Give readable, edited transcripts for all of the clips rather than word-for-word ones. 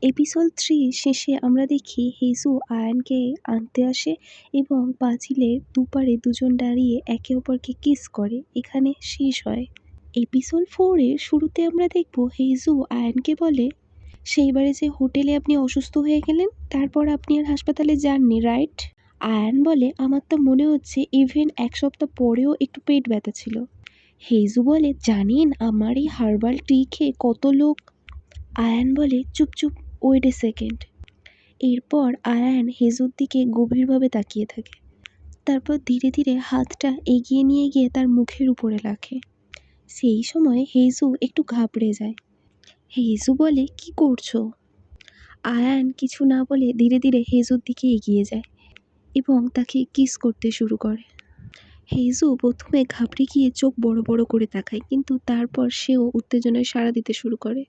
Episode 3 শেষে আমরা দেখি হেজু আয়ানকে আনতে আসে এবং পাঁচিলের দুপারে দুজন দাঁড়িয়ে একে অপরকে কিস করে। এখানে শেষ হয়। এপিসোড 4 এর শুরুতে আমরা দেখব হেজু আয়ানকে বলে, সেইবারে যে হোটেলে আপনি অসুস্থ হয়ে গেলেন তারপর আপনি আর হাসপাতালে যাননি, রাইট? আয়ান বলে, আমার তো মনে হচ্ছে ইভেন এক সপ্তাহ পরেও একটু পেট ব্যথা ছিল। হেজু বলে, জানেন আমার এই হার্বাল টি খেয়ে কত লোক। আয়ান বলে, চুপ চুপ, ওয়েট এ সেকেন্ড। এরপর আয়ান হেজুর দিকে গভীরভাবে তাকিয়ে থাকে, তারপর ধীরে ধীরে হাতটা এগিয়ে নিয়ে গিয়ে তার মুখের উপরে রাখে। সেই সময় হেজু একটু ঘাবড়ে যায়। হেজু বলে, কি করছো? আয়ান কিছু না বলে ধীরে ধীরে হেজুর দিকে এগিয়ে যায় এবং তাকে কিস করতে শুরু করে। হেজু প্রথমে ঘাবড়ে গিয়ে চোখ বড় বড় করে তাকায়, কিন্তু তারপর সেও উত্তেজনায় সাড়া দিতে শুরু করে।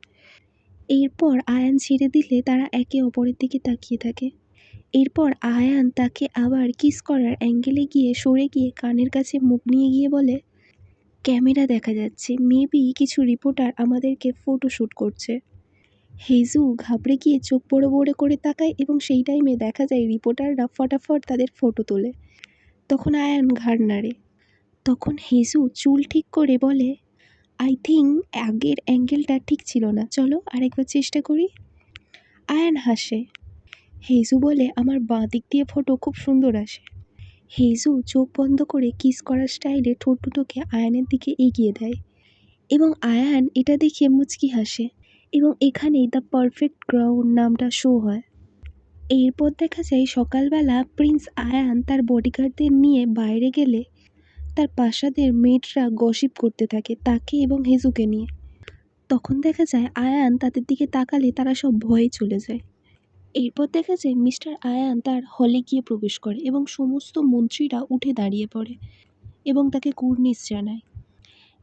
এরপর আয়ান ছেড়ে দিলে তারা একে অপরের দিকে তাকিয়ে থাকে। এরপর আয়ান তাকে আবার কিস করার অ্যাঙ্গেলে গিয়ে সরে গিয়ে কানের কাছে মুখ নিয়ে গিয়ে বলে, ক্যামেরা দেখা যাচ্ছে, মেবি কিছু রিপোর্টার আমাদেরকে ফটোশ্যুট করছে। হেজু ঘাবড়ে গিয়ে চোখ বড় বড় করে তাকায় এবং সেই টাইমে দেখা যায় রিপোর্টাররা ফটাফট তাদের ফটো তোলে। তখন আয়ান ঘাড় নাড়ে। তখন হেজু চুল ঠিক করে বলে, আই থিঙ্ক আগের অ্যাঙ্গেলটা ঠিক ছিল না, চলো আরেকবার চেষ্টা করি। আয়ান হাসে। হেজু বলে, আমার বাঁ দিক দিয়ে ফটো খুব সুন্দর আসে। হেজু চোখ বন্ধ করে কিস করার স্টাইলে ঠোঁট দুটোকে আয়ানের দিকে এগিয়ে দেয় এবং আয়ান এটা দেখে মুচকি হাসে এবং এখানেই দ্য পারফেক্ট গ্রাউন্ড নামটা শো হয়। এরপর দেখা যায় সকালবেলা প্রিন্স আয়ান তার বডিগার্ডদের নিয়ে বাইরে গেলে তার প্রাসাদের মেয়েটরা গসিপ করতে থাকে তাকে এবং হেজুকে নিয়ে। তখন দেখা যায় আয়ান তাদের দিকে তাকালে তারা সব ভয়ে চলে যায়। এরপর দেখা যায় মিস্টার আয়ান তার হলে গিয়ে প্রবেশ করে এবং সমস্ত মন্ত্রীরা উঠে দাঁড়িয়ে পড়ে এবং তাকে কুর্নিশ জানায়।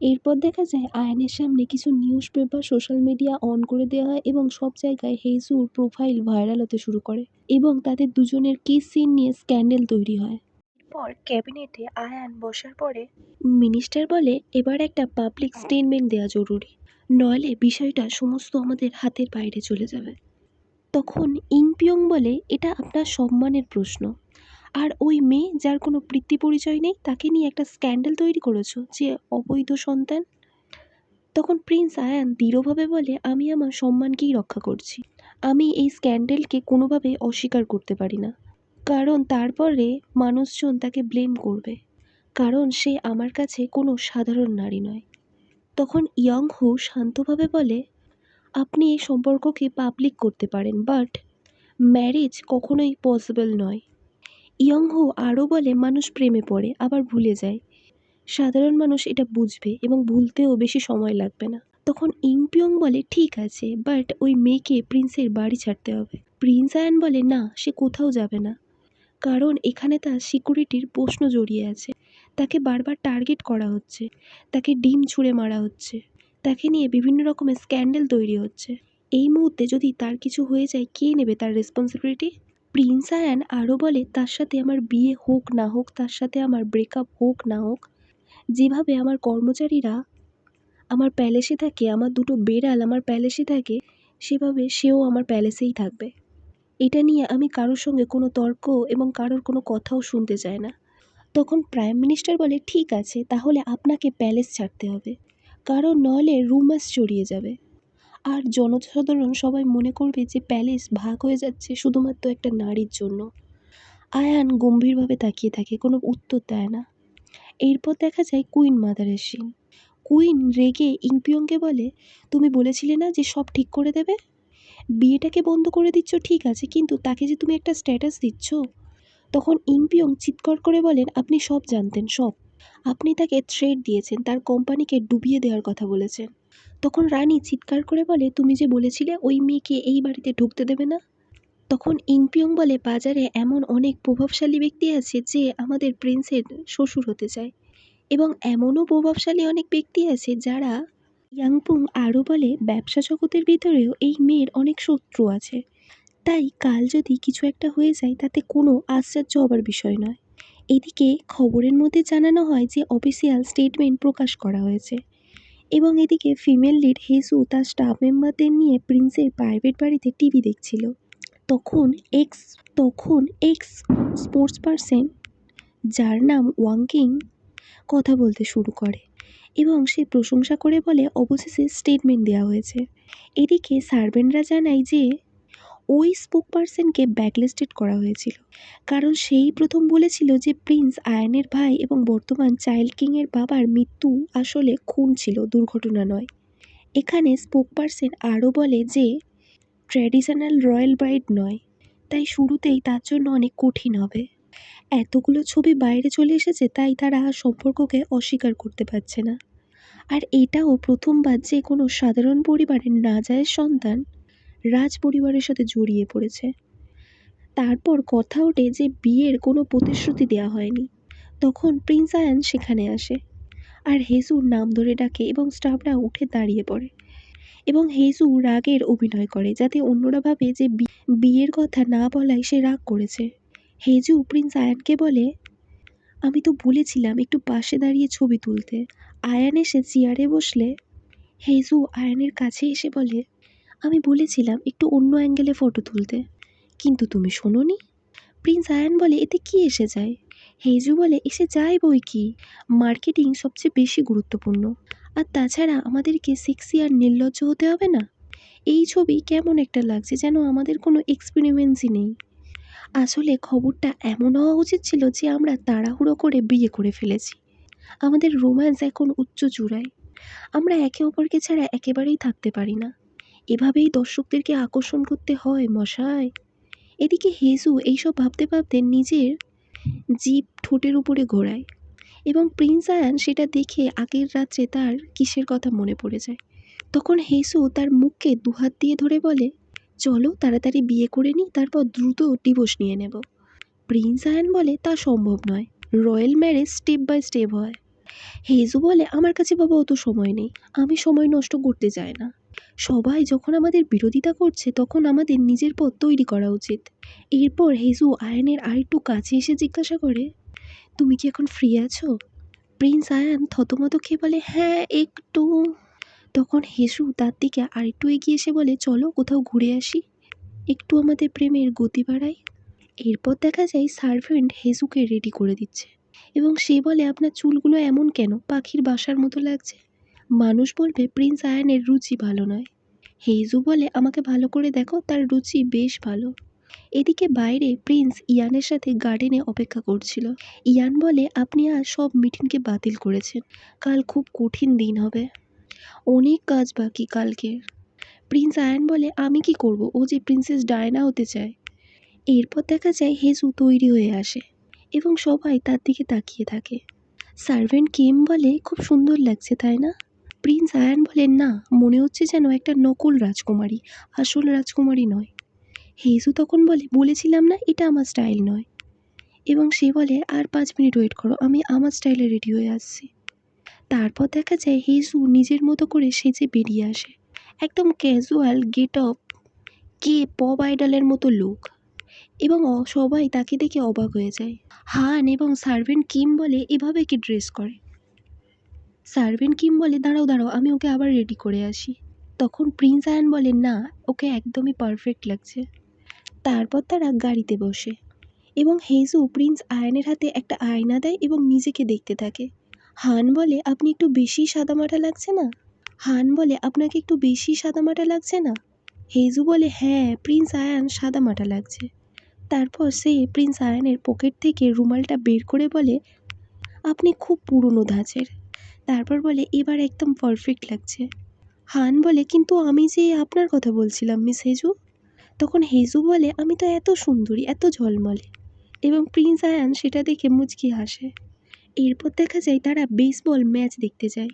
এরপর দেখা যায় আয়ানের সামনে কিছু news paper social media on করে দেওয়া হয় এবং সব জায়গায় হেজুর প্রোফাইল ভাইরাল হতে শুরু করে এবং তাদের দুজনের কিস সিন নিয়ে স্ক্যান্ডেল তৈরি হয়। এরপর ক্যাবিনেটে আয়ান বসার পরে মিনিস্টার বলে, এবার একটা পাবলিক স্টেটমেন্ট দেওয়া জরুরি, নইলে বিষয়টা সমস্ত আমাদের হাতের বাইরে চলে যাবে। তখন ইংপিয়ং বলে, এটা আপনার সম্মানের প্রশ্ন, আর ওই মেয়ে যার কোনো বৃত্তি পরিচয় নেই তাকে নিয়ে একটা স্ক্যান্ডাল তৈরি করেছো যে অবৈধ সন্তান। তখন প্রিন্স আয়ান দৃঢ়ভাবে বলে, আমি আমার সম্মানকেই রক্ষা করছি, আমি এই স্ক্যান্ডেলকে কোনোভাবে অস্বীকার করতে পারি না, কারণ তারপরে মানুষজন তাকে ব্লেম করবে, কারণ সে আমার কাছে কোনো সাধারণ নারী নয়। তখন ইয়ং হু শান্তভাবে বলে, আপনি এই সম্পর্ককে পাবলিক করতে পারেন, বাট ম্যারেজ কখনোই পসিবল নয়। ইয়ংহো আরও বলে, মানুষ প্রেমে পড়ে আবার ভুলে যায়, সাধারণ মানুষ এটা বুঝবে এবং ভুলতেও বেশি সময় লাগবে না। তখন ইংপিয়ং বলে, ঠিক আছে, বাট ওই মেয়েকে প্রিন্সের বাড়ি ছাড়তে হবে। প্রিন্স আয়ান বলে, না, সে কোথাও যাবে না, কারণ এখানে তার সিকিউরিটির প্রশ্ন জড়িয়ে আছে, তাকে বারবার টার্গেট করা হচ্ছে, তাকে ডিম ছুঁড়ে মারা হচ্ছে, তাকে নিয়ে বিভিন্ন রকমের স্ক্যান্ডেল তৈরি হচ্ছে। এই মুহূর্তে যদি তার কিছু হয়ে যায় কে নেবে তার রেসপন্সিবিলিটি? প্রিন্স আয়ান আরও বলে, তার সাথে আমার বিয়ে হোক না হোক, তার সাথে আমার ব্রেকআপ হোক না হোক, যেভাবে আমার কর্মচারীরা আমার প্যালেসে থাকে, আমার দুটো বেড়াল আমার প্যালেসে থাকে, সেভাবে সেও আমার প্যালেসেই থাকবে। এটা নিয়ে আমি কারোর সঙ্গে কোনো তর্ক এবং কারোর কোনো কথাও শুনতে চাই না। তখন প্রাইম মিনিস্টার বলে, ঠিক আছে, তাহলে আপনাকে প্যালেস ছাড়তে হবে, কারণ নইলে রুমার্স ছড়িয়ে যাবে আর জনসাধারণ সবাই মনে করবে যে প্যালেস ভাগ হয়ে যাচ্ছে শুধুমাত্র একটা নারীর জন্য। আয়ান গম্ভীরভাবে তাকিয়ে থাকে, কোনো উত্তর দেয় না। এরপর দেখা যায় কুইন মাদারের সিন। কুইন রেগে ইংপিয়ংকে বলে, তুমি বলেছিলে না যে সব ঠিক করে দেবে, বিয়েটাকে বন্ধ করে দিচ্ছ ঠিক আছে, কিন্তু তাকে যে তুমি একটা স্ট্যাটাস দিচ্ছ। তখন ইংপিয়ং চিৎকার করে বলেন, আপনি সব জানতেন, সব, আপনি তাকে থ্রেট দিয়েছেন, তার কোম্পানিকে ডুবিয়ে দেওয়ার কথা বলেছেন। তখন রানী চিৎকার করে বলে, তুমি যে বলেছিলে ওই মেয়েকে এই বাড়িতে ঢুকতে দেবে না। তখন ইংপিয়ং বলে, বাজারে এমন অনেক প্রভাবশালী ব্যক্তি আছে যে আমাদের প্রিন্সের শ্বশুর হতে চায়, এবং এমনও প্রভাবশালী অনেক ব্যক্তি আছে যারা। ইয়াংপুং আরও বলে, ব্যবসা জগতের ভিতরেও এই মেয়ের অনেক শত্রু আছে, তাই কাল যদি কিছু একটা হয়ে যায় তাতে কোনো আশ্চর্য হবার বিষয় নয়। এদিকে খবরের মধ্যে জানানো হয় যে অফিসিয়াল স্টেটমেন্ট প্রকাশ করা হয়েছে এবং এদিকে ফিমেল লিড হেজু তার স্টাফ মেম্বারদের নিয়ে প্রিন্সের প্রাইভেট বাড়িতে টিভি দেখছিল। তখন এক্স তখন এক্স স্পোর্টস পার্সন যার নাম ওয়াংকিং কথা বলতে শুরু করে এবং সে প্রশংসা করে বলে অবশেষে স্টেটমেন্ট দেওয়া হয়েছে। এদিকে সার্ভেন্টরা জানায় যে ওই স্পোক পার্সনকে ব্যাকলিস্টেড করা হয়েছিল, কারণ সেই প্রথম বলেছিল যে প্রিন্স আয়ানের ভাই এবং বর্তমান চাইল্ড কিংয়ের বাবার মৃত্যু আসলে খুন ছিল, দুর্ঘটনা নয়। এখানে স্পোক পার্সন আরও বলে যে ট্র্যাডিশনাল রয়্যাল ব্রাইড নয়, তাই শুরুতেই তার জন্য অনেক কঠিন হবে। এতগুলো ছবি বাইরে চলে এসেছে, তাই তারা সম্পর্ককে অস্বীকার করতে পারছে না। আর এটাও প্রথমবার যে কোনো সাধারণ পরিবারের নাজায়েজ সন্তান রাজ পরিবারের সাথে জড়িয়ে পড়েছে। তারপর কথা ওঠে যে বিয়ের কোনো প্রতিশ্রুতি দেওয়া হয়নি। তখন প্রিন্স আয়ান সেখানে আসে আর হেজুর নাম ধরে ডাকে এবং স্টাফরা উঠে দাঁড়িয়ে পড়ে এবং হেজু রাগের অভিনয় করে যাতে অন্যরা ভাবে যে বিয়ের কথা না বলায় সে রাগ করেছে। হেজু প্রিন্স আয়ানকে বলে, আমি তো বলেছিলাম একটু পাশে দাঁড়িয়ে ছবি তুলতে। আয়ান এসে চেয়ারে বসলে হেজু আয়ানের কাছে এসে বলে, আমি বলেছিলাম একটু অন্য অ্যাঙ্গেলে ফটো তুলতে, কিন্তু তুমি শোনোনি। প্রিন্স আয়ান বলে, এতে কি এসে যায়? হেজু বলে, এসে যায় বই কি, মার্কেটিং সবচেয়ে বেশি গুরুত্বপূর্ণ। আর তাছাড়া আমাদেরকে সেক্সি আর নির্লজ্জ হতে হবে না। এই ছবি কেমন একটা লাগছে, যেন আমাদের কোনো এক্সপেরিমেন্টসই নেই। আসলে খবরটা এমন হওয়া উচিত ছিল যে আমরা তাড়াহুড়ো করে বিয়ে করে ফেলেছি। আমাদের রোম্যান্স এখন উচ্চ চূড়ায়। আমরা একে অপরকে ছাড়া একেবারেই থাকতে পারি না। এভাবেই দর্শকদেরকে আকর্ষণ করতে হয় মশাই। এদিকে হেজু এইসব ভাবতে ভাবতে নিজের জিভ ঠোঁটের উপরে ঘোরায় এবং প্রিন্স আয়ান সেটা দেখে আগের রাত্রে তার কিসের কথা মনে পড়ে যায়। তখন হেজু তার মুখকে দুহাত দিয়ে ধরে বলে, চলো তাড়াতাড়ি বিয়ে করে নিই, তারপর দ্রুত ডিভোর্স নিয়ে নেব। প্রিন্স আয়ান বলে, তা সম্ভব নয়, royal marriage step by step হয়। হেজু বলে, আমার কাছে বাবা অত সময় নেই, আমি সময় নষ্ট করতে চাই না। সবাই যখন আমাদের বিরোধিতা করছে তখন আমাদের নিজের পথ তৈরি করা উচিত। এরপর হেজু আয়ানের আরেকটু কাছে এসে জিজ্ঞাসা করে, তুমি কি এখন ফ্রি আছো? প্রিন্স আয়ান থতমত খেয়ে বলে, হ্যাঁ একটু। তখন হেজু তার দিকে আরেকটু এগিয়ে এসে বলে, চলো কোথাও ঘুরে আসি, একটু আমাদের প্রেমের গতি বাড়াই। এরপর দেখা যায় সার্ভেন্ট হেজুকে রেডি করে দিচ্ছে এবং সে বলে, আপনার চুলগুলো এমন কেন, পাখির বাসার মতো লাগছে। মানুষ বলবে প্রিন্স আয়ানের রুচি ভালো নয়। হেজু বলে, আমাকে ভালো করে দেখো, তার রুচি বেশ ভালো। এদিকে বাইরে প্রিন্স ইয়ানের সাথে গার্ডেনে অপেক্ষা করছিল। ইয়ান বলে, আপনি আজ সব মিটিংকে বাতিল করেছেন, কাল খুব কঠিন দিন হবে, অনেক কাজ বাকি কালকে। প্রিন্স আয়ান বলে, আমি কি করব, ও যে প্রিন্সেস ডায়না হতে চায়। এরপর দেখা যায় হেজু তৈরি হয়ে আসে এবং সবাই তার দিকে তাকিয়ে থাকে। সার্ভেন্ট কিম বলে, খুব সুন্দর লাগছে তাই না? প্রিন্স আয়ান বলে, না, মনে হচ্ছে যেন একটা নকল রাজকুমারী, আসল রাজকুমারী নয়। হেজু তখন বলে, বলেছিলাম না এটা আমার স্টাইল নয়। এবং সে বলে, আর 5 মিনিট ওয়েট করো, আমি আমার স্টাইলে রেডি হয়ে আসছি। তারপর দেখা যায় হেজু নিজের মতো করে সেজে বেরিয়ে আসে, একদম casual get up, K pop আইডলের মতো লুক, এবং সবাই তাকে দেখে অবাক হয়ে যায়। হান এবং সার্ভেন্ট কিম বলে, এভাবে কি ড্রেস করে? সার্ভেন্ট কিম বলে, দাঁড়াও দাঁড়াও, আমি ওকে আবার রেডি করে আসি। তখন প্রিন্স আয়ান বলে, না, ওকে একদমই পারফেক্ট লাগছে। তারপর তারা গাড়িতে বসে এবং হেজু প্রিন্স আয়ানের হাতে একটা আয়না দেয় এবং নিজেকে দেখতে থাকে। হান বলে, আপনি একটু বেশি সাদামাটা লাগছে না? হান বলে, আপনাকে একটু বেশি সাদামাটা লাগছে না? হেজু বলে, হ্যাঁ, প্রিন্স আয়ান সাদামাটা লাগছে। তারপর সে প্রিন্স আয়ানের পকেট থেকে রুমালটা বের করে বলে, আপনি খুব পুরনো ধাঁচের। তারপর বলে, এবার একদম পারফেক্ট লাগছে। হান বলে, কিন্তু আমি যে আপনার কথা বলছিলাম মিস হেজু। তখন হেজু বলে, আমি তো এত সুন্দরী, এত ঝলমলে। এবং প্রিন্স আয়ান সেটা দেখে মুচকি হাসে। এরপর দেখা যায় তারা বেসবল ম্যাচ দেখতে যায়,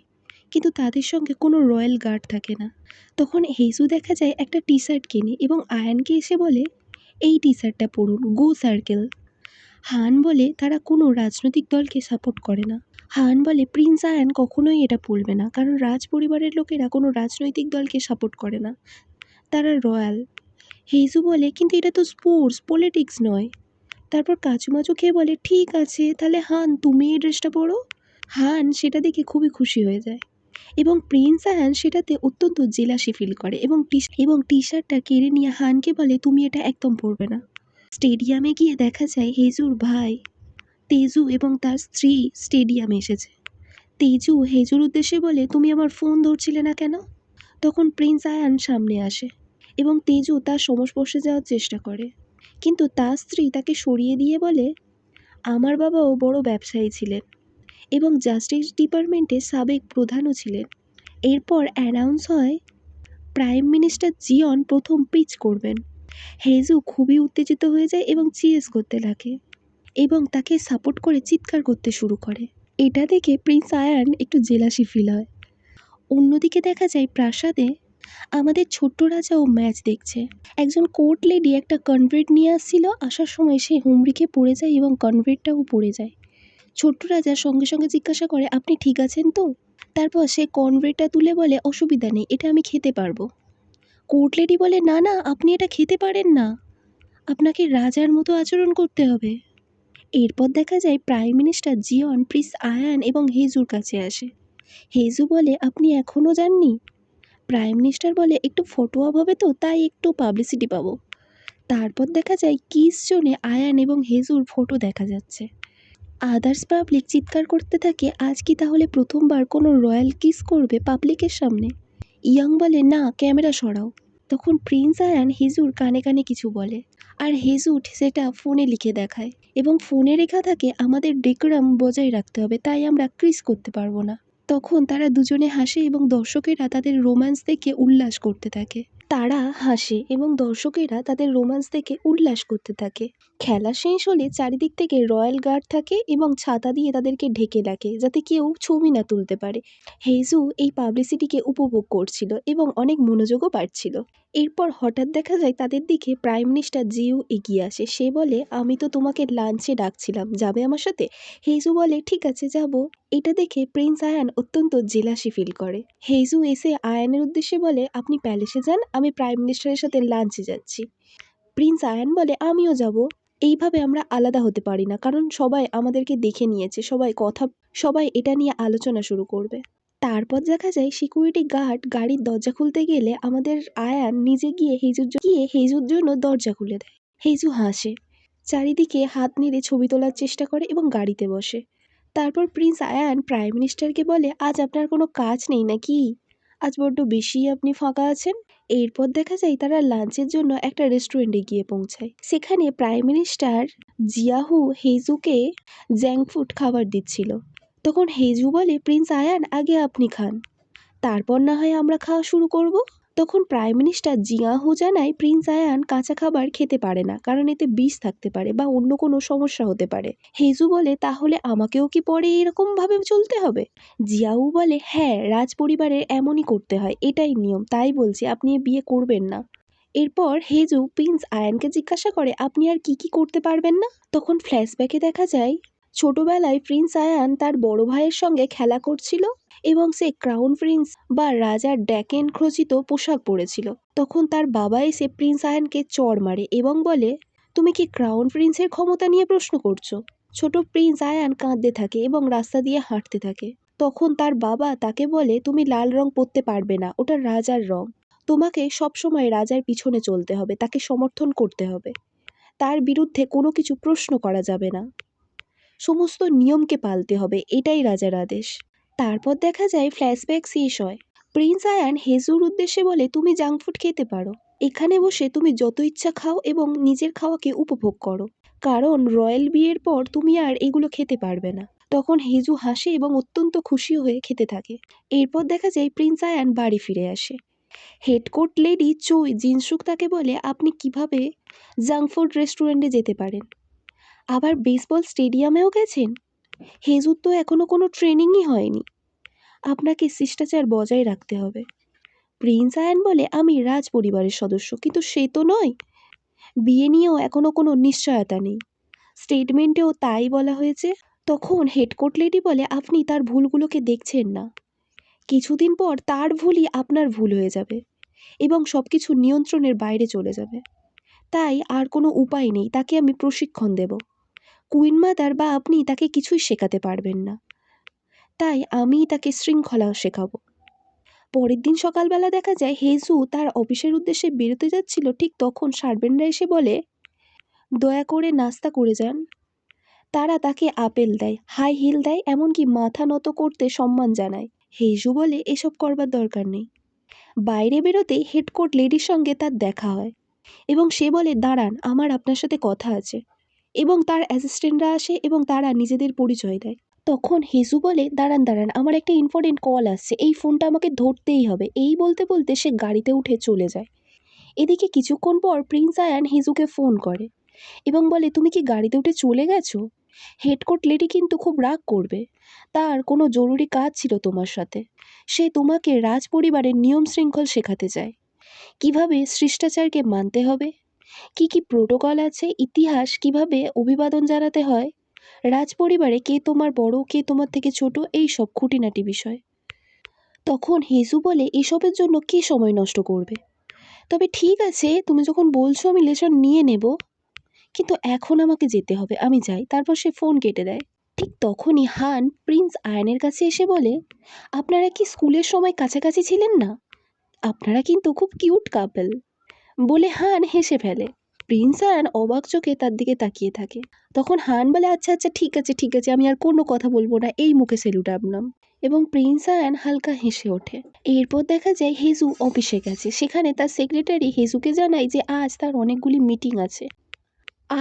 কিন্তু তাদের সঙ্গে কোনো রয়্যাল গার্ড থাকে না। তখন হেজু দেখা যায় একটা টি শার্ট কেনে এবং আয়ানকে এসে বলে, এই টি শার্টটা পরুন, গো সার্কেল। হান বলে, তারা কোনো রাজনৈতিক দলকে সাপোর্ট করে না। হান বলে, প্রিন্স আয়ান কখনোই এটা পরবে না, কারণ রাজ পরিবারের লোকেরা কোনো রাজনৈতিক দলকে সাপোর্ট করে না, তারা রয়্যাল। হেজু বলে, কিন্তু এটা তো স্পোর্টস, পলিটিক্স নয়। তারপর কাচুমাচু খেয়ে বলে, ঠিক আছে তাহলে হান তুমি এই ড্রেসটা পরো। হান সেটা দেখে খুবই খুশি হয়ে যায় এবং প্রিন্স আয়ান সেটাতে অত্যন্ত জেলাসি ফিল করে এবং টি শার্টটা কেড়ে নিয়ে হানকে বলে তুমি এটা একদম পরবে না। স্টেডিয়ামে গিয়ে দেখা যায় হেজুর ভাই তেজু এবং তার স্ত্রী স্টেডিয়ামে এসেছে। তেজু হেজুর উদ্দেশ্যে বলে তুমি আমার ফোন ধরছিলে না কেন? তখন প্রিন্স আয়ান সামনে আসে এবং তেজু তার সংস্পর্শে যাওয়ার চেষ্টা করে, কিন্তু তার স্ত্রী তাকে সরিয়ে দিয়ে বলে আমার বাবাও বড় ব্যবসায়ী ছিলেন এবং জাস্টিস ডিপার্টমেন্টের সাবেক প্রধানও ছিলেন। এরপর অ্যানাউন্স হয় প্রাইম মিনিস্টার জিয়ন প্রথম পিচ করবেন। হেজু খুবই উত্তেজিত হয়ে যায় এবং চিয়েস করতে লাগে এবং তাকে সাপোর্ট করে চিৎকার করতে শুরু করে। এটা দেখে প্রিন্স আয়ান একটু জেলাসি ফিল হয়। অন্যদিকে দেখা যায় প্রাসাদে আমাদের ছোট্ট রাজাও ম্যাচ দেখছে। একজন কোর্ট লেডি একটা কনভের্ট নিয়ে আসছিল, আসার সময় সে হুমড়িকে পড়ে যায় এবং কনভের্টটাও পড়ে যায়। ছোট্ট রাজা সঙ্গে সঙ্গে জিজ্ঞাসা করে আপনি ঠিক আছেন তো? তারপর সে কনভের্টটা তুলে বলে অসুবিধা নেই, এটা আমি খেতে পারবো। কোর্ট লেডি বলে না না, আপনি এটা খেতে পারেন না, আপনাকে রাজার মতো আচরণ করতে হবে। এরপর দেখা যায় প্রাইম মিনিস্টার জিয়ন প্রিন্স আয়ান এবং হেজুর কাছে আসে। হেজু বলে আপনি এখনও যাননি? প্রাইম মিনিস্টার বলে একটু ফটো অফ হবে তো, তাই একটু পাবলিসিটি পাবো। তারপর দেখা যায় কিস জোনে আয়ান এবং হেজুর ফটো দেখা যাচ্ছে। আদার্স পাবলিক চিৎকার করতে থাকে আজ কি তাহলে প্রথমবার কোনো রয়্যাল কিস করবে পাবলিকের সামনে? ইয়াং বলে না, ক্যামেরা সরাও। তখন প্রিন্স আয়ান হেজুর কানে কানে কিছু বলে আর হেজুর সেটা ফোনে লিখে দেখায় এবং ফোনে লেখা থাকে আমাদের ডেকোরাম বজায় রাখতে হবে, তাই আমরা কিস করতে পারবো না। তখন তারা দুজনে হাসে এবং দর্শকেরা তাদের রোম্যান্স দেখে উল্লাস করতে থাকে। খেলা শেষ হলে চারিদিক থেকে রয়্যাল গার্ড থাকে এবং ছাতা দিয়ে তাদেরকে ঢেকে রাখে যাতে কেউ ছবি না তুলতে পারে। হেজু এই পাবলিসিটিকে উপভোগ করছিল এবং অনেক মনোযোগও পাচ্ছিল। এরপর হঠাৎ দেখা যায় তাদের দিকে প্রাইম মিনিস্টার জিউ এগিয়ে আসে। সে বলে আমি তো তোমাকে লাঞ্চে ডাকছিলাম, যাবে আমার সাথে? হেজু বলে ঠিক আছে যাব। এটা দেখে প্রিন্স আয়ান অত্যন্ত জেলাসি ফিল করে। হেজু এসে আয়ানের উদ্দেশ্যে বলে আপনি প্যালেসে যান, আমি প্রাইম মিনিস্টারের সাথে লাঞ্চে যাচ্ছি। প্রিন্স আয়ান বলে আমিও যাব। এইভাবে আমরা আলাদা হতে পারি না, কারণ সবাই আমাদেরকে দেখে নিয়েছে, সবাই এটা নিয়ে আলোচনা শুরু করবে। তারপর দেখা যায় সিকিউরিটি গার্ড গাড়ির দরজা খুলতে গেলে আমাদের আয়ান নিজে গিয়ে হেজুর জন্য দরজা খুলে দেয়। হেজু হাসে, চারিদিকে হাত নেড়ে ছবি তোলার চেষ্টা করে এবং গাড়িতে বসে। তারপর প্রিন্স আয়ান প্রাইম মিনিস্টারকে বলে আজ আপনার কোনো কাজ নেই নাকি? আজ বড্ড বেশি আপনি ফাঁকা আছেন। এরপর দেখা যায় তারা লাঞ্চের জন্য একটা রেস্টুরেন্টে গিয়ে পৌঁছায়। সেখানে প্রাইম মিনিস্টার জিয়াহু হেজুকে জ্যাঙ্ক ফুড খাবার দিচ্ছিল। তখন হেজু বলে প্রিন্স আয়ান আগে আপনি খান, তারপর না হয় আমরা খাওয়া শুরু করব। তখন প্রাইম মিনিস্টার জিয়াহু জানায় প্রিন্স আয়ান কাঁচা খাবার খেতে পারে না, কারণ এতে বিষ থাকতে পারে বা অন্য কোনো সমস্যা হতে পারে। হেজু বলে তাহলে আমাকেও কি পরে এরকম ভাবে চলতে হবে? জিয়াহু বলে হ্যাঁ, রাজ পরিবারের এমনই করতে হয়, এটাই নিয়ম, তাই বলছি আপনি বিয়ে করবেন না। এরপর হেজু প্রিন্স আয়ানকে জিজ্ঞাসা করে আপনি আর কি কি করতে পারবেন না? তখন ফ্ল্যাশব্যাকে দেখা যায় ছোটবেলায় প্রিন্স আয়ান তার বড় ভাইয়ের সঙ্গে খেলা করছিল এবং সে ক্রাউন প্রিন্স বা রাজার ড্যাকেন খচিত পোশাক পরেছিল। তখন তার বাবা এসে প্রিন্স আয়ানকে চড় মারে এবং বলে তুমি কি ক্রাউন প্রিন্সের ক্ষমতা নিয়ে প্রশ্ন করছো? ছোট প্রিন্স আয়ান কাঁদতে থাকে এবং রাস্তা দিয়ে হাঁটতে থাকে। তখন তার বাবা তাকে বলে তুমি লাল রং পরতে পারবে না, ওটা রাজার রং, তোমাকে সবসময় রাজার পিছনে চলতে হবে, তাকে সমর্থন করতে হবে, তার বিরুদ্ধে কোনো কিছু প্রশ্ন করা যাবে না, সমস্ত নিয়মকে পালতে হবে, এটাই রাজার আদেশ। তারপর দেখা যায় ফ্ল্যাশব্যাক শেষ হয়। প্রিন্স আয়ান হেজুর উদ্দেশ্যে বলে তুমি জাঙ্ক ফুড খেতে পারো, এখানে বসে তুমি যত ইচ্ছা খাও এবং নিজের খাওয়াকে উপভোগ করো, কারণ রয়্যাল বিয়ের পর তুমি আর এগুলো খেতে পারবে না। তখন হেজু হাসে এবং অত্যন্ত খুশি হয়ে খেতে থাকে। এরপর দেখা যায় প্রিন্স আয়ান বাড়ি ফিরে আসে। হেডকোর্ট লেডি চই জিনসুক তাকে বলে আপনি কিভাবে জাঙ্ক ফুড রেস্টুরেন্টে যেতে পারেন, আবার বেসবল স্টেডিয়ামেও গেছেন? হেজুর তো এখনো কোনো ট্রেনিংই হয়নি, আপনাকে শিষ্টাচার বজায় রাখতে হবে। প্রিন্স আয়ান বলে আমি রাজ পরিবারের সদস্য, কিন্তু সে তো নয়, বিয়ে নিয়েও এখনো কোনো নিশ্চয়তা নেই, স্টেটমেন্টেও তাই বলা হয়েছে। তখন হেডকোর্ট লেডি বলে আপনি তার ভুলগুলোকে দেখছেন না, কিছুদিন পর তার ভুলই আপনার ভুল হয়ে যাবে এবং সব কিছু নিয়ন্ত্রণের বাইরে চলে যাবে, তাই আর কোনো উপায় নেই, তাকে আমি প্রশিক্ষণ দেব। কুইন মাদার বা আপনি তাকে কিছুই শেখাতে পারবেন না, তাই আমি তাকে শৃঙ্খলা শেখাবো। পরের দিন সকালবেলা দেখা যায় হেজু তার অফিসের উদ্দেশ্যে বেরোতে যাচ্ছিল, ঠিক তখন সার্ভেন্টরা এসে বলে দয়া করে নাস্তা করে যান। তারা তাকে আপেল দেয়, হাই হিল দেয়, এমনকি মাথা নত করতে সম্মান জানায়। হেজু বলে এসব করবার দরকার নেই। বাইরে বেরোতেই হেডকোর্ট লেডির সঙ্গে তার দেখা হয় এবং সে বলে দাঁড়ান, আমার আপনার সাথে কথা আছে। এবং তার অ্যাসিস্ট্যান্টরা আসে এবং তারা নিজেদের পরিচয় দেয়। তখন হেজু বলে দাঁড়ান দাঁড়ান, আমার একটা ইম্পর্টেন্ট কল আসছে, এই ফোনটা আমাকে ধরতেই হবে। এই বলতে বলতে সে গাড়িতে উঠে চলে যায়। এদিকে কিছুক্ষণ পর প্রিন্স আয়ান হেজুকে ফোন করে এবং বলে তুমি কি গাড়িতে উঠে চলে গেছো? হেডকোর্ট লেডি কিন্তু খুব রাগ করবে, তার কোনো জরুরি কাজ ছিল তোমার সাথে। সে তোমাকে রাজ পরিবারের নিয়ম শৃঙ্খল শেখাতে চায়, কিভাবে শিষ্টাচারকে মানতে হবে, কি কি প্রোটোকল আছে, ইতিহাস, কিভাবে অভিবাদন জানাতে হয়, রাজপরিবারে কে তোমার বড় কে তোমার থেকে ছোট, এই সব খুঁটিনাটি বিষয়। তখন হেজু বলে এসবের জন্য কে সময় নষ্ট করবে, তবে ঠিক আছে তুমি যখন বলছো আমি লেসন নিয়ে নেব, কিন্তু এখন আমাকে যেতে হবে, আমি যাই। তারপর সে ফোন কেটে দেয়। ঠিক তখনই হান প্রিন্স আয়ানের কাছে এসে বলে আপনারা কি স্কুলের সময় কাছাকাছি ছিলেন না? আপনারা কিন্তু খুব কিউট কাপল। বলে হান হেসে ফেলে। প্রিন্স আয়ান অবাক চোখে তার দিকে তাকিয়ে থাকে। তখন হান বলে আচ্ছা আচ্ছা ঠিক আছে ঠিক আছে, আমি আর কোনো কথা বলবো না, এই মুখে সেলুট আপনাম। এবং প্রিন্স আয়ান হালকা হেসে ওঠে। এরপর দেখা যায় হেজু অফিসে গেছে, সেখানে তার সেক্রেটারি হেজুকে জানায় যে আজ তার অনেকগুলি মিটিং আছে।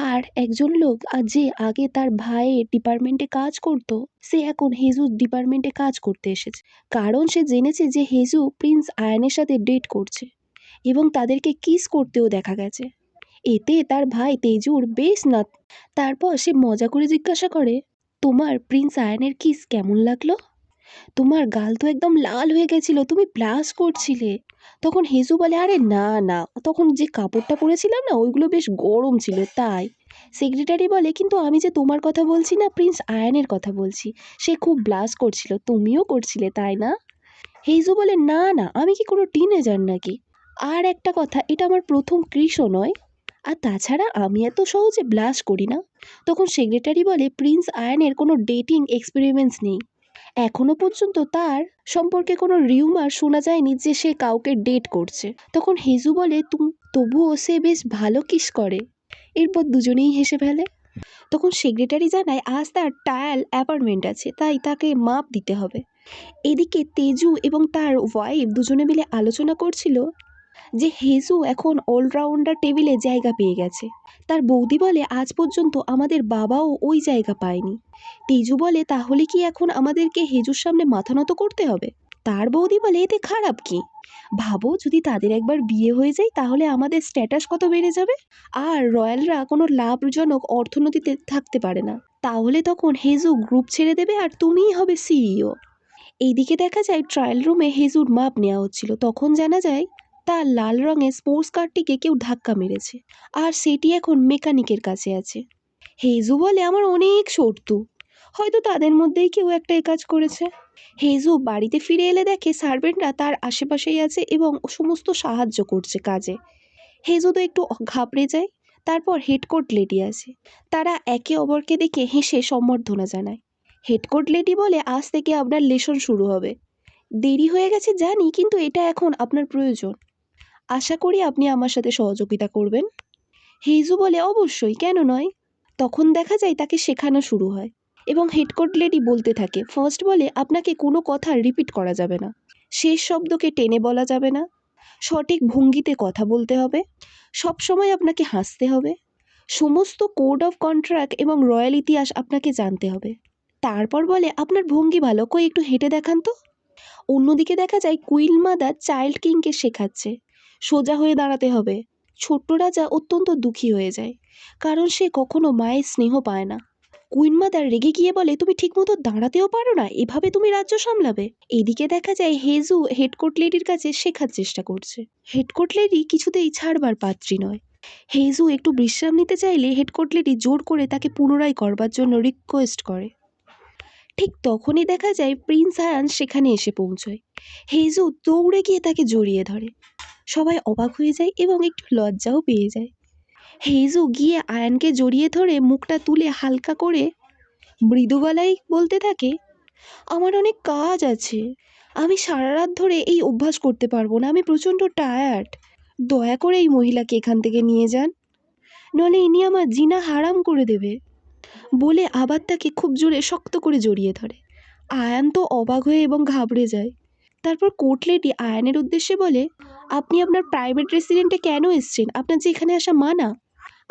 আর একজন লোক যে আগে তার ভাইয়ের ডিপার্টমেন্টে কাজ করত, সে এখন হেজুর ডিপার্টমেন্টে কাজ করতে এসেছে। কারণ সে জেনেছে যে হেজু প্রিন্স আয়ানের সাথে ডেট করছে এবং তাদেরকে কিস করতেও দেখা গেছে। এতে তার ভাই তেজুর বেশ না। তারপর সে মজা করে জিজ্ঞাসা করে তোমার প্রিন্স আয়ানের কিস কেমন লাগলো? তোমার গাল তো একদম লাল হয়ে গেছিল, তুমি ব্লাশ করছিলে। তখন হেজু বলে আরে না না, তখন যে কাপড়টা পরেছিলাম না ওইগুলো বেশ গরম ছিল তাই। সেক্রেটারি বলে কিন্তু আমি যে তোমার কথা বলছি না, প্রিন্স আয়ানের কথা বলছি, সে খুব ব্লাশ করছিল, তুমিও করছিলে তাই না? হেজু বলে না না, আমি কি কোনো টিনেজার নাকি? আর একটা কথা, এটা আমার প্রথম ক্রিসও নয়, আর তাছাড়া আমি এত সহজে ব্লাশ করি না। তখন সেক্রেটারি বলে প্রিন্স আয়ানের কোনো ডেটিং এক্সপেরিমেন্টস নেই, এখনো পর্যন্ত তার সম্পর্কে কোনো রিউমার শোনা যায়নি যে সে কাউকে ডেট করছে। তখন হেজু বলে তবুও সে বেশ ভালো কিস করে। এরপর দুজনেই হেসে ফেলে। তখন সেক্রেটারি জানায় আজ তার ট্রায়াল অ্যাপয়েন্টমেন্ট আছে, তাই তাকে মাপ দিতে হবে। এদিকে তেজু এবং তার ওয়াইফ দুজনে মিলে আলোচনা করছিল যে হেজু এখন অলরাউন্ডার টেবিলে জায়গা পেয়ে গেছে। তার বৌদি বলে আজ পর্যন্ত আমাদের বাবাও ওই জায়গা পায়নি। তেজু বলে তাহলে কি এখন আমাদেরকে হেজুর সামনে মাথা নত করতে হবে? তার বৌদি বলে এতে খারাপ কি? ভাবো যদি তাদের একবার বিয়ে হয়ে যায় তাহলে আমাদের স্ট্যাটাস কত বেড়ে যাবে। আর রয়্যালরা কোনো লাভজনক অর্থনীতিতে থাকতে পারে না, তাহলে তখন হেজু গ্রুপ ছেড়ে দেবে আর তুমিই হবে সিইও। এইদিকে দেখা যায় ট্রায়াল রুমে হেজুর মাপ নেওয়া হচ্ছিল। তখন জানা যায় তার লাল রঙের স্পোর্টস কারটিকে কেউ ধাক্কা মেরেছে আর সেটি এখন মেকানিকের কাছে আছে। হেজু বলে আমার অনেক শত্রু, হয়তো তাদের মধ্যেই কেউ একটা এ কাজ করেছে। হেজু বাড়িতে ফিরে এলে দেখে সার্ভেন্টরা তার আশেপাশেই আছে এবং সমস্ত সাহায্য করছে কাজে। হেজু তো একটু ঘাবড়ে যায়। তারপর হেডকোর্ট লেডি আসে, তারা একে অপরকে দেখে হেসে সম্বর্ধনা জানায়। হেডকোর্ট লেডি বলে আজ থেকে আপনার লেসন শুরু হবে। দেরি হয়ে গেছে জানি, কিন্তু এটা এখন আপনার প্রয়োজন। আশা করি আপনি আমার সাথে সহযোগিতা করবেন। হেজু বলে অবশ্যই, কেন নয়। তখন দেখা যায় তাকে শেখানো শুরু হয় এবং হেডকোর্ট লেডি বলতে থাকে ফার্স্ট বলে আপনাকে কোনো কথা রিপিট করা যাবে না, শেষ শব্দকে টেনে বলা যাবে না, সঠিক ভঙ্গিতে কথা বলতে হবে, সবসময় আপনাকে হাসতে হবে, সমস্ত কোড অফ কন্ট্রাক্ট এবং রয়্যাল ইতিহাস আপনাকে জানতে হবে। তারপর বলে আপনার ভঙ্গি ভালো, কই একটু হেঁটে দেখান তো। অন্যদিকে দেখা যায় কুইন মাদার চাইল্ড কিংকে শেখাচ্ছে সোজা হয়ে দাঁড়াতে হবে। ছোট্ট রাজা অত্যন্ত দুঃখী হয়ে যায়, কারণ সে কখনো মায়ের স্নেহ পায় না। কুইন মাদার রেগে গিয়ে বলে তুমি ঠিকমতো দাঁড়াতেও পারো না, এভাবে তুমি রাজ্য সামলাবে? এদিকে দেখা যায় হেজু হেডকোর্ট লেডির কাছে শেখার চেষ্টা করছে। হেডকোর্ট লেডি কিছুতেই ছাড়বার পাত্রী নয়। হেজু একটু বিশ্রাম নিতে চাইলে হেডকোর্ট লেডি জোর করে তাকে পুনরায় করবার জন্য রিকোয়েস্ট করে। ঠিক তখনই দেখা যায় প্রিন্স আয়ান সেখানে এসে পৌঁছয়। হেজু দৌড়ে গিয়ে তাকে জড়িয়ে ধরে। সবাই অবাক হয়ে যায় এবং একটু লজ্জাও পেয়ে যায়। হেজু গিয়ে আয়ানকে জড়িয়ে ধরে মুখটা তুলে হালকা করে মৃদু গলায় বলতে থাকে আমার অনেক কাজ আছে, আমি সারা রাত ধরে এই অভ্যাস করতে পারবো না, আমি প্রচণ্ড টায়ার্ড। দয়া করে এই মহিলাকে এখান থেকে নিয়ে যান, নইলে ইনি আমার জিনা হারাম করে দেবে। বলে আবার তাকে খুব জোরে শক্ত করে জড়িয়ে ধরে। আয়ান তো অবাক হয়ে এবং ঘাবড়ে যায়। তারপর কোটলেটি আয়ানের উদ্দেশ্যে বলে, আপনি আপনার প্রাইভেট রেসিডেন্টে কেন এসছেন? আপনার যে এখানে আসা মানা।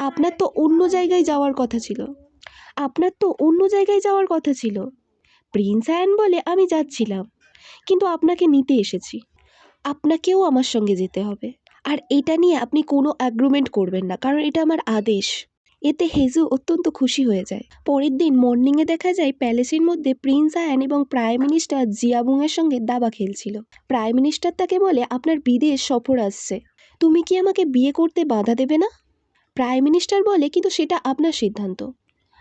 আপনার তো অন্য জায়গায় যাওয়ার কথা ছিল। প্রিন্স আয়ান বলে, আমি যাচ্ছিলাম, কিন্তু আপনাকে নিতে এসেছি। আপনাকেও আমার সঙ্গে যেতে হবে। আর এটা নিয়ে আপনি কোনো অ্যাগ্রিমেন্ট করবেন না, কারণ এটা আমার আদেশ। এতে হেজু অত্যন্ত খুশি হয়ে যায়। পরের দিন মর্নিংয়ে দেখা যায় প্যালেসের মধ্যে প্রিন্স আয়ান এবং প্রাইম মিনিস্টার জিয়াবুংয়ের সঙ্গে দাবা খেলছিল। প্রাইম মিনিস্টার তাকে বলে, আপনার বিদেশ সফর আসছে, তুমি কি আমাকে বিয়ে করতে বাধা দেবে না? প্রাইম মিনিস্টার বলে, কিন্তু সেটা আপনার সিদ্ধান্ত।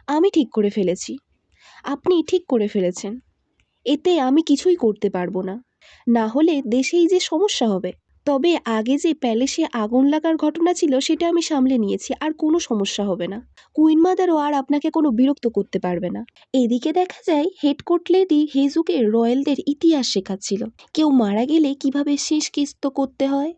আমি ঠিক করে ফেলেছি। আপনি ঠিক করে ফেলেছেন, এতে আমি কিছুই করতে পারবো না, না হলে দেশেই যে সমস্যা হবে। তবে আগে যে প্যালেসে আগুন লাগার ঘটনা ছিল সেটা আমি সামলে নিয়েছি, আর কোনো সমস্যা হবে না। কুইন মাদারও আর আপনাকে কোনো বিরক্ত করতে পারবে না। এদিকে দেখা যায় হেডকোর্ট লেডি হেজুকে রয়্যালদের ইতিহাস শেখাচ্ছিল। কেউ মারা গেলে কিভাবে শেষ কৃত্য করতে হয়,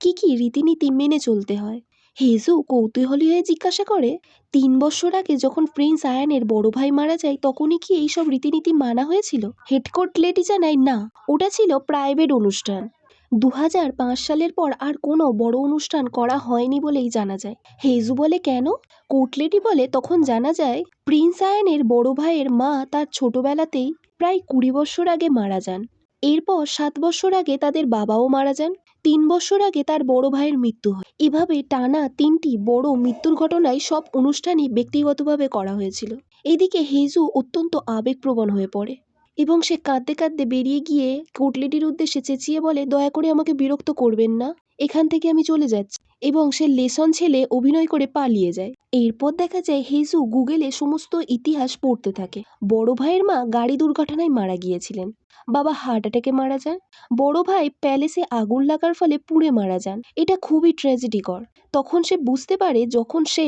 কি কি রীতিনীতি মেনে চলতে হয়। হেজু কৌতূহলী হয়ে জিজ্ঞাসা করে, 3 বছর আগে যখন প্রিন্স আয়ানের বড় ভাই মারা যায় তখনই কি এইসব রীতিনীতি মানা হয়েছিল? হেডকোর্ট লেডি জানায়, না, ওটা ছিল প্রাইভেট অনুষ্ঠান। 2005 সালের পর আর কোনো বড় অনুষ্ঠান করা হয়নি বলেই জানা যায়। হেজু বলে, কেন? কোটলেটি বলে, তখন জানা যায় প্রিন্স আয়ানের বড় ভাইয়ের মা তার ছোটবেলাতেই প্রায় 20 বছর আগে মারা যান। এরপর 7 বছর আগে তাদের বাবাও মারা যান। 3 বছর আগে তার বড় ভাইয়ের মৃত্যু হয়। এভাবে টানা 3টি বড় মৃত্যুর ঘটনায় সব অনুষ্ঠানই ব্যক্তিগতভাবে করা হয়েছিল। এদিকে হেজু অত্যন্ত আবেগপ্রবণ হয়ে পড়ে এবং সে কাঁদতে কাঁদতে বেরিয়ে গিয়ে কোটলেটির উদ্দেশ্যে চেঁচিয়ে বলে, দয়া করে আমাকে বিরক্ত করবেন না, এখান থেকে আমি চলে যাচ্ছি। এবং সে লেসন ছেলে অভিনয় করে পালিয়ে যায়। এরপর দেখা যায় হেজু গুগলে সমস্ত ইতিহাস পড়তে থাকে। বড় ভাইয়ের মা গাড়ি দুর্ঘটনায় মারা গিয়েছিলেন, বাবা হার্ট অ্যাটাকে মারা যান, বড় ভাই প্যালেসে আগুন লাগার ফলে পুড়ে মারা যান। এটা খুবই ট্র্যাজেডিকর। তখন সে বুঝতে পারে যখন সে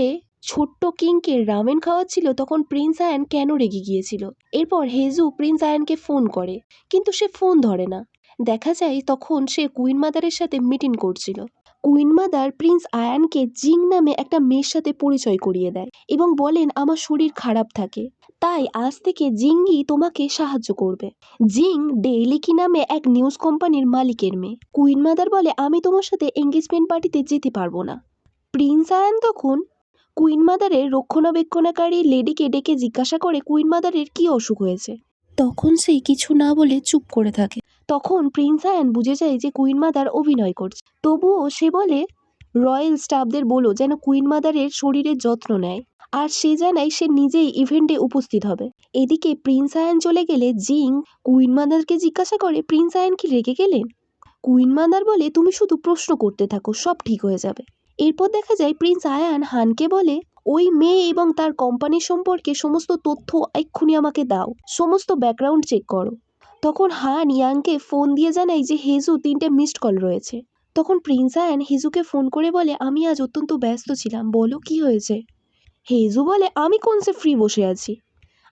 ছোট্ট কিংকে রামেন খাওয়াচ্ছিল তখন প্রিন্স আয়ান কেন রেগে গিয়েছিল। এরপর হেজু প্রিন্স আয়ানকে ফোন করে, কিন্তু সে ফোন ধরে না। দেখা যায় তখন সে কুইন মাদারের সাথে মিটিং করছিল। কুইন মাদার প্রিন্স আয়ানকে জিং নামে একটা মেয়ের সাথে পরিচয় করিয়ে দেয় এবং বলেন, আমার শরীর খারাপ থাকে, তাই আজ থেকে জিঙ্গি তোমাকে সাহায্য করবে। জিং ডেইলিকি নামে এক নিউজ কোম্পানির মালিকের মেয়ে। কুইন মাদার বলে, আমি তোমার সাথে এঙ্গেজমেন্ট পার্টিতে যেতে পারবো না। প্রিন্স আয়ান তখন কুইন মাদারের রক্ষণাবেক্ষণকারী লেডিকে ডেকে জিজ্ঞাসা করে কুইন মাদারের কি অসুখ হয়েছে। তখন সে কিছু না বলে চুপ করে থাকে। তখন প্রিন্স আয়ান বুঝে যায় যে কুইন মাদার অভিনয় করছে। তবুও সে বলে, রয়্যাল স্টাফদের বলো যেন কুইন মাদারের শরীরের যত্ন নেয়, আর সে জানায় সে নিজেই ইভেন্টে উপস্থিত হবে। এদিকে প্রিন্স আয়ান চলে গেলে জিং কুইন মাদারকে জিজ্ঞাসা করে, প্রিন্স আয়ান কি রেগে গেলেন? কুইন মাদার বলে, তুমি শুধু প্রশ্ন করতে থাকো, সব ঠিক হয়ে যাবে। এরপর দেখা যায় প্রিন্স আয়ান হানকে বলে, ওই মেয়ে এবং তার কোম্পানি সম্পর্কে সমস্ত তথ্য এক্ষুনি আমাকে দাও, সমস্ত ব্যাকগ্রাউন্ড চেক করো। তখন হান ইয়াংকে ফোন দিয়ে জানায় যে হেজু 3টে মিসড কল রয়েছে। তখন প্রিন্স আয়ান হেজুকে ফোন করে বলে, আমি আজ অত্যন্ত ব্যস্ত ছিলাম, বলো কি হয়েছে। হেজু বলে, আমি কোন সে ফ্রি বসে আছি,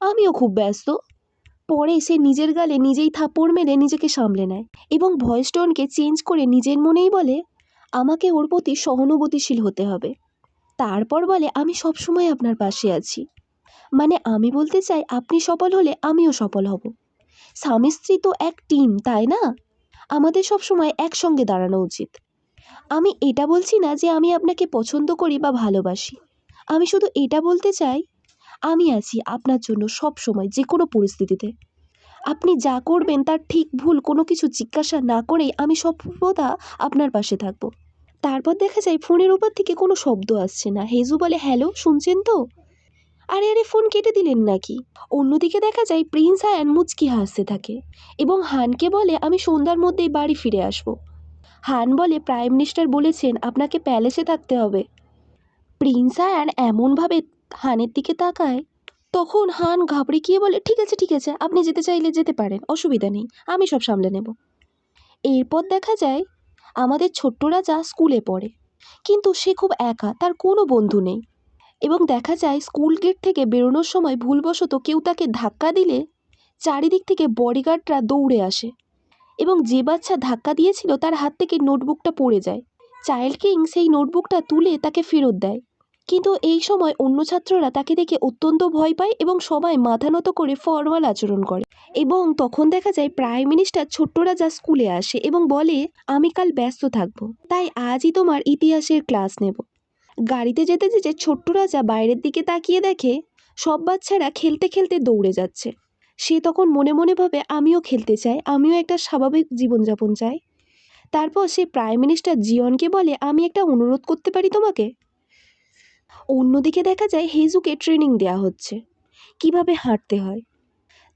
আমিও খুব ব্যস্ত। পরে সে নিজের গালে নিজেই থাপ্পড় মেরে নিজেকে সামলে নেয় এবং ভয়েস টোনকে চেঞ্জ করে নিজের মনেই বলে, আমাকে ওর প্রতি সহানুভূতিশীল হতে হবে। তারপর বলে, আমি সবসময় আপনার পাশে আছি, মানে আমি বলতে চাই আপনি সফল হলে আমিও সফল হব। স্বামী স্ত্রী তো এক টিম, তাই না? আমাদের সবসময় একসঙ্গে দাঁড়ানো উচিত। আমি এটা বলছি না যে আমি আপনাকে পছন্দ করি বা ভালোবাসি, আমি শুধু এটা বলতে চাই আমি আছি আপনার জন্য সব সময়, যে কোনো পরিস্থিতিতে। আপনি যা করবেন তার ঠিক ভুল কোনো কিছু জিজ্ঞাসা না করেই আমি সর্বদা আপনার পাশে থাকব। তারপর দেখা যায় ফোনের উপর থেকে কোনো শব্দ আসছে না। হেজু বলে, হ্যালো, শুনছেন তো? আরে আরে, ফোন কেটে দিলেন নাকি? অন্যদিকে দেখা যায় প্রিন্স আয়ান মুচকি হাসতে থাকে এবং হানকে বলে, আমি সন্ধ্যার মধ্যেই বাড়ি ফিরে আসব। হান বলে, প্রাইম মিনিস্টার বলেছেন আপনাকে প্যালেসে থাকতে হবে। প্রিন্স আয়ান এমনভাবে হানের দিকে তাকায়, তখন হান ঘাবড়ে গিয়ে বলে, ঠিক আছে ঠিক আছে, আপনি যেতে চাইলে যেতে পারেন, অসুবিধা নেই, আমি সব সামলে নেব। এরপর দেখা যায় আমাদের ছোট্ট রাজা স্কুলে পড়ে, কিন্তু সে খুব একা, তার কোনো বন্ধু নেই। এবং দেখা যায় স্কুল গেট থেকে বেরোনোর সময় ভুলবশত কেউ তাকে ধাক্কা দিলে চারিদিক থেকে বডিগার্ডরা দৌড়ে আসে এবং যে বাচ্চা ধাক্কা দিয়েছিল তার হাত থেকে নোটবুকটা পড়ে যায়। চাইল্ড কিং সেই নোটবুকটা তুলে তাকে ফেরত দেয়, কিন্তু এই সময় অন্য ছাত্ররা তাকে দেখে অত্যন্ত ভয় পায় এবং সবাই মাথা নত করে ফরমাল আচরণ করে। এবং তখন দেখা যায় প্রাইম মিনিস্টার ছোট্ট রাজা স্কুলে আসে এবং বলে, আমি কাল ব্যস্ত থাকবো, তাই আজই তোমার ইতিহাসের ক্লাস নেব। গাড়িতে যেতে যেতে ছোট্ট রাজা বাইরের দিকে তাকিয়ে দেখে সব বাচ্চারা খেলতে খেলতে দৌড়ে যাচ্ছে। সে তখন মনে মনে ভাবে, আমিও খেলতে চাই, আমিও একটা স্বাভাবিক জীবনযাপন চাই। তারপর সে প্রাইম মিনিস্টার জিয়নকে বলে, আমি একটা অনুরোধ করতে পারি তোমাকে। অন্যদিকে দেখা যায় হেজুকে ট্রেনিং দেওয়া হচ্ছে কিভাবে হাঁটতে হয়।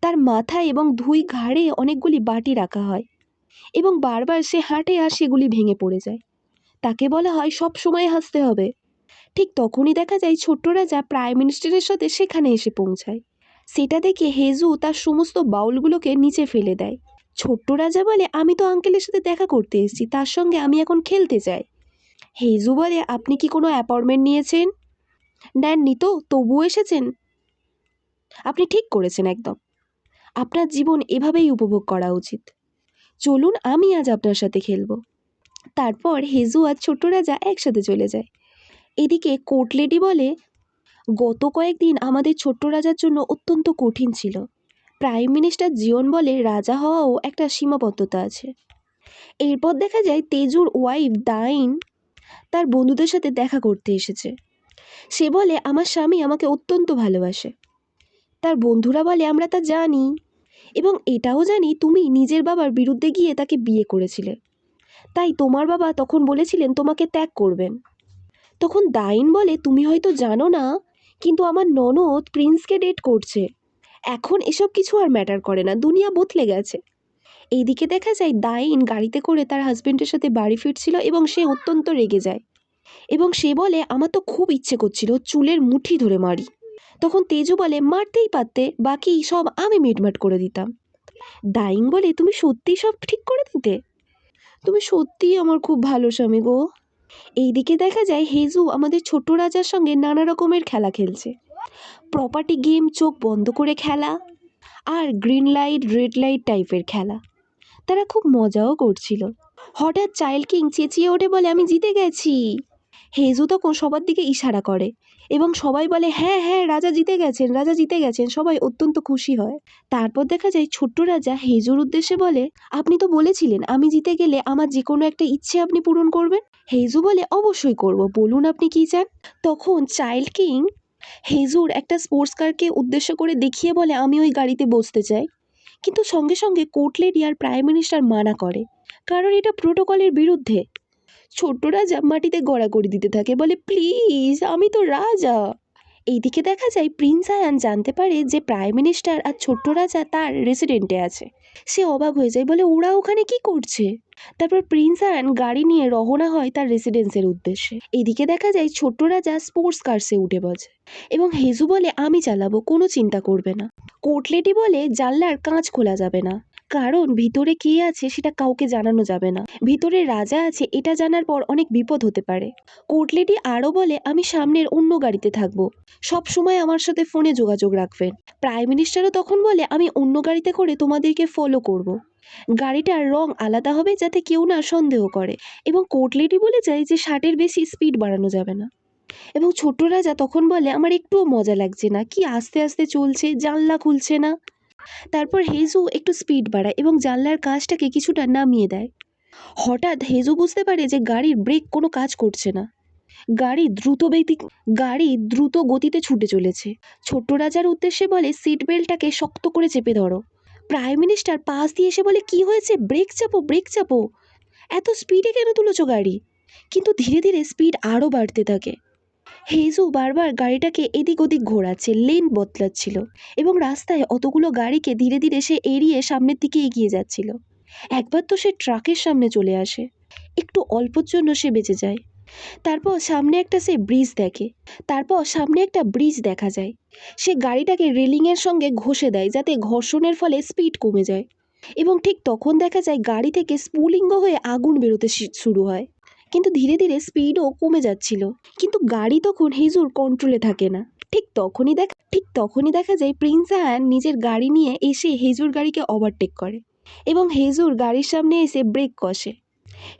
তার মাথায় এবং দুই ঘাড়ে অনেকগুলি বাটি রাখা হয় এবং বারবার সে হাঁটে আর সেগুলি ভেঙে পড়ে যায়। তাকে বলা হয় সব সময় হাসতে হবে। ঠিক তখনই দেখা যায় ছোট্ট রাজা প্রাইম মিনিস্টারের সাথে সেখানে এসে পৌঁছায়। সেটা দেখে হেজু তার সমস্ত বাউলগুলোকে নিচে ফেলে দেয়। ছোট্ট রাজা বলে, আমি তো আঙ্কেলের সাথে দেখা করতে এসেছি, তার সঙ্গে আমি এখন খেলতে চাই। হেজু বলে, আপনি কি কোনো অ্যাপয়েন্টমেন্ট নিয়েছেন? নেননি তো, তবুও এসেছেন? আপনি ঠিক করেছেন একদম। আপনার জীবন এভাবেই উপভোগ করা উচিত। চলুন, আমি আজ আপনার সাথে খেলবো। তারপর হেজু আর ছোট্ট রাজা একসাথে চলে যায়। এদিকে কোর্ট লেডি বলে, গত কয়েকদিন আমাদের ছোট্ট রাজার জন্য অত্যন্ত কঠিন ছিল। প্রাইম মিনিস্টার জিয়ন বলে, রাজা হওয়াও একটা সীমাবদ্ধতা আছে। এরপর দেখা যায় তেজুর ওয়াইফ দাইন তার বন্ধুদের সাথে দেখা করতে এসেছে। সে বলে, আমার স্বামী আমাকে অত্যন্ত ভালোবাসে। তার বন্ধুরা বলে, আমরা তা জানি এবং এটাও জানি তুমি নিজের বাবার বিরুদ্ধে গিয়ে তাকে বিয়ে করেছিলে, তাই তোমার বাবা তখন বলেছিলেন তোমাকে ত্যাগ করবেন। তখন দাইন বলে, তুমি হয়তো জানো না, কিন্তু আমার ননদ প্রিন্সকে ডেট করছে। এখন এসব কিছু আর ম্যাটার করে না, দুনিয়া বদলে গেছে। এইদিকে দেখা যায় দাইন গাড়িতে করে তার হাজবেন্ডের সাথে বাড়ি ফিরছিল এবং সে অত্যন্ত রেগে যায় এবং সে বলে, আমার তো খুব ইচ্ছে করছিল চুলের মুঠি ধরে মারি। তখন তেজু বলে, মারতেই পারতে, বাকি সব আমি মিটমাট করে দিতাম। দাইন বলে, তুমি সত্যিই সব ঠিক করে দিতে? তুমি সত্যিই আমার খুব ভালো স্বামী গো। এইদিকে দেখা যায় হেজু আমাদের ছোট রাজার সঙ্গে নানা রকমের খেলা খেলছে। প্রপার্টি গেম, চোখ বন্ধ করে খেলা, আর গ্রিন লাইট রেড লাইট টাইপের খেলা। তারা খুব মজাও করছিল। হঠাৎ চাইল্ড কিং চেঁচিয়ে ওঠে, বলে, আমি জিতে গেছি। হেজু তখন সবার দিকে ইশারা করে এবং সবাই বলে, হ্যাঁ হ্যাঁ, রাজা জিতে গেছেন, রাজা জিতে গেছেন। সবাই অত্যন্ত খুশি হয়। তারপর দেখা যায় ছোট্ট রাজা হেজুর উদ্দেশ্যে বলে, আপনি তো বলেছিলেন আমি জিতে গেলে আমার যে কোনো একটা ইচ্ছে আপনি পূরণ করবেন। হেজু বলে, অবশ্যই করব, বলুন আপনি কি চান। তখন চাইল্ড কিং হেজুর একটা স্পোর্টস কারকে উদ্দেশ্য করে দেখিয়ে বলে, আমি ওই গাড়িতে বসতে চাই। কিন্তু সঙ্গে সঙ্গে কোর্ট লেডি আর প্রাইম মিনিস্টার মানা করে, কারণ এটা প্রোটোকলের বিরুদ্ধে। ছোট্ট রাজা মাটিতে গড়াগড়ি দিতে থাকে, বলে, প্লিজ, আমি তো রাজা। এইদিকে দেখা যায় প্রিন্স আয়ান জানতে পারে যে প্রাইম মিনিস্টার আর ছোট্ট রাজা তার রেসিডেন্টে আছে। সে অবাক হয়ে যায়, বলে, ওরা ওখানে কি করছে? তারপর প্রিন্স আয়ান গাড়ি নিয়ে রওনা হয় তার রেসিডেন্সের উদ্দেশ্যে। এদিকে দেখা যায় ছোট্ট রাজা স্পোর্টস কার্সে উঠে বসে এবং হেজু বলে, আমি চালাবো, কোনো চিন্তা করবে না। কোর্ট লেডি বলে, জানলার কাঁচ খোলা যাবে না, কারণ ভিতরে কে আছে সেটা কাউকে জানানো যাবে না। ভিতরে রাজা আছে এটা জানার পর অনেক বিপদ হতে পারে। কোর্ট লেডি আরও বলে, আমি সামনের অন্য গাড়িতে থাকবো, সব সময় আমার সাথে ফোনে যোগাযোগ রাখবেন। প্রাইম মিনিস্টারও তখন বলে, আমি অন্য গাড়িতে করে তোমাদেরকে ফলো করব। গাড়িটার রং আলাদা হবে যাতে কেউ না সন্দেহ করে। এবং কোর্ট লেডি বলে যায় যে 60-এর বেশি স্পিড বাড়ানো যাবে না। এবং ছোট্ট রাজা তখন বলে, আমার একটুও মজা লাগছে না, কি আস্তে আস্তে চলছে, জানলা খুলছে না। তারপর হেজু একটু স্পিড বাড়ায় এবং জানলার কাঁচটাকে কিছুটা নামিয়ে দেয়। হঠাৎ হেজু বুঝতে পারে যে গাড়ির ব্রেক কোনো কাজ করছে না। গাড়ি দ্রুত গতিতে ছুটে চলেছে। ছোট্ট রাজার উদ্দেশ্যে বলে, সিট বেল্টটাকে শক্ত করে চেপে ধরো। প্রাইম মিনিস্টার পাশ দিয়ে এসে বলে, কি হয়েছে, ব্রেক চাপো, ব্রেক চাপো, এত স্পিডে কেন তুলেছো গাড়ি? কিন্তু ধীরে ধীরে স্পিড আরও বাড়তে থাকে। হেজু বারবার গাড়িটাকে এদিক ওদিক ঘোরাচ্ছে, লেন বদলাচ্ছিল এবং রাস্তায় অতগুলো গাড়িকে ধীরে ধীরে সে এড়িয়ে সামনের দিকে এগিয়ে যাচ্ছিল। একবার তো সে ট্রাকের সামনে চলে আসে, একটু অল্পর জন্য সে বেঁচে যায়। তারপর সামনে একটা ব্রিজ দেখা যায়। সে গাড়িটাকে রেলিংয়ের সঙ্গে ঘষে দেয় যাতে ঘর্ষণের ফলে স্পিড কমে যায় এবং ঠিক তখন দেখা যায় গাড়ি থেকে স্ফুলিঙ্গ হয়ে আগুন বেরোতে শুরু হয়। কিন্তু ধীরে ধীরে স্পিডও কমে যাচ্ছিল, কিন্তু গাড়ি তখন হেজুর কন্ট্রোলে থাকে না। ঠিক তখনই দেখা যায় প্রিন্স আয়ান নিজের গাড়ি নিয়ে এসে হেজুর গাড়িকে ওভারটেক করে এবং হেজুর গাড়ির সামনে এসে ব্রেক কষে।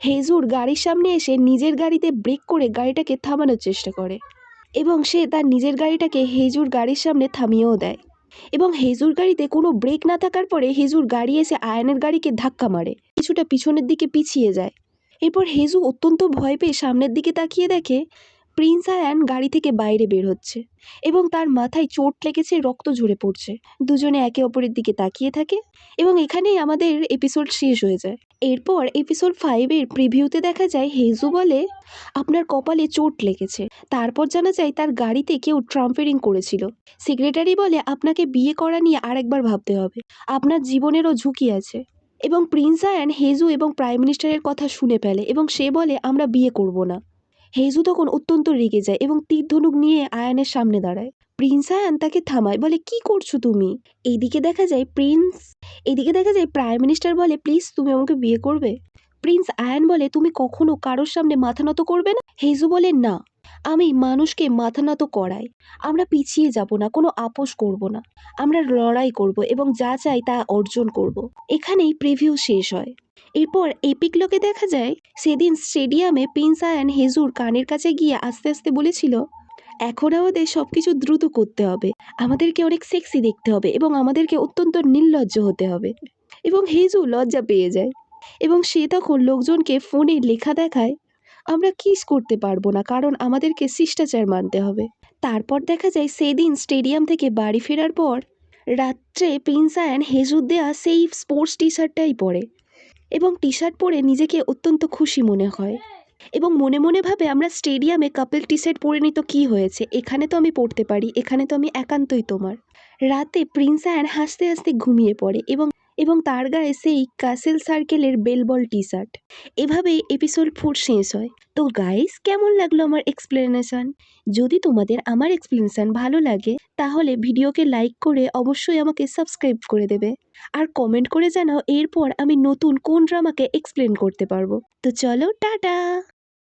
হেজুর গাড়ির সামনে এসে নিজের গাড়িতে ব্রেক করে গাড়িটাকে থামানোর চেষ্টা করে এবং সে তার নিজের গাড়িটাকে হেজুর গাড়ির সামনে থামিয়েও দেয় এবং হেজুর গাড়িতে কোনো ব্রেক না থাকার পরে হেজুর গাড়ি এসে আয়ানের গাড়িকে ধাক্কা মারে, কিছুটা পিছনের দিকে পিছিয়ে যায়। এরপর হেজু অত্যন্ত ভয় পেয়ে সামনের দিকে তাকিয়ে দেখে প্রিন্স আয়ান গাড়ি থেকে বাইরে বের হচ্ছে এবং তার মাথায় চোট লেগেছে, রক্ত ঝরে পড়ছে। দুজনে একে অপরের দিকে তাকিয়ে থাকে এবং এখানেই আমাদের এপিসোড শেষ হয়ে যায়। এরপর এপিসোড 5-এর প্রিভিউতে দেখা যায় হেজু বলে আপনার কপালে চোট লেগেছে। তারপর জানা যায় তার গাড়িতে কেউ ট্রাম্পেরিং করেছিল। সেক্রেটারি বলে আপনাকে বিয়ে করা নিয়ে আরেকবার ভাবতে হবে, আপনার জীবনেরও ঝুঁকি আছে। এবং প্রিন্স আয়ান হেজু এবং প্রাইম মিনিস্টারের কথা শুনে ফেলে এবং সে বলে আমরা বিয়ে করব না। হেজু তখন অত্যন্ত রেগে যায় এবং তীর ধনুক নিয়ে আয়ানের সামনে দাঁড়ায়। প্রিন্স আয়ান তাকে থামায়, বলে কি করছো তুমি? এইদিকে দেখা যায় প্রাইম মিনিস্টার বলে প্লিজ তুমি আমাকে বিয়ে করবে? প্রিন্স আয়ান বলে তুমি কখনো কারোর সামনে মাথা নত করবে না? হেজু বলে না, আমি মানুষকে মাথা নত করাই। আমরা পিছিয়ে যাব না, কোনো আপোষ করব না, আমরা লড়াই করব এবং যা চাই তা অর্জন করব। এখানেই প্রিভিউ শেষ হয়। এরপর এপিক লোকে দেখা যায় সেদিন স্টেডিয়ামে প্রিন্স আয়ান হেজুর কানের কাছে গিয়ে আস্তে আস্তে বলেছিল এখন আমাদের সব কিছু দ্রুত করতে হবে, আমাদেরকে অনেক সেক্সি দেখতে হবে এবং আমাদেরকে অত্যন্ত নির্লজ্জ হতে হবে। এবং হেজু লজ্জা পেয়ে যায় এবং সে তখন লোকজনকে ফোনে লেখা দেখায় আমরা কিস করতে পারবো না কারণ আমাদেরকে শিষ্টাচার মানতে হবে। তারপর দেখা যায় সেদিন স্টেডিয়াম থেকে বাড়ি ফেরার পর রাত্রে প্রিন্স আয়ান হেজুর দেয়া সেই স্পোর্টস টি শার্টটাই পরে এবং টি শার্ট পরে নিজেকে অত্যন্ত খুশি মনে হয় এবং মনে মনে ভাবে আমরা স্টেডিয়ামে কাপল টি শার্ট পরে নিই তো কী হয়েছে, এখানে তো আমি পড়তে পারি, এখানে তো আমি একান্তই তোমার। রাতে প্রিন্স আয়ান হাসতে হাসতে ঘুমিয়ে পড়ে এবং এবং তার গায়ে সেই কাসেল সার্কেলের বেলবল টি শার্ট। এভাবেই এপিসোড 4 শেষ হয়। তো গাইস, কেমন লাগলো আমার এক্সপ্লেনেশন? যদি তোমাদের আমার এক্সপ্লেনেশন ভালো লাগে তাহলে ভিডিওকে লাইক করে অবশ্যই আমাকে সাবস্ক্রাইব করে দেবে আর কমেন্ট করে জানাও এরপর আমি নতুন কোন ড্রামাকে এক্সপ্লেন করতে পারবো। তো চলো, টাটা।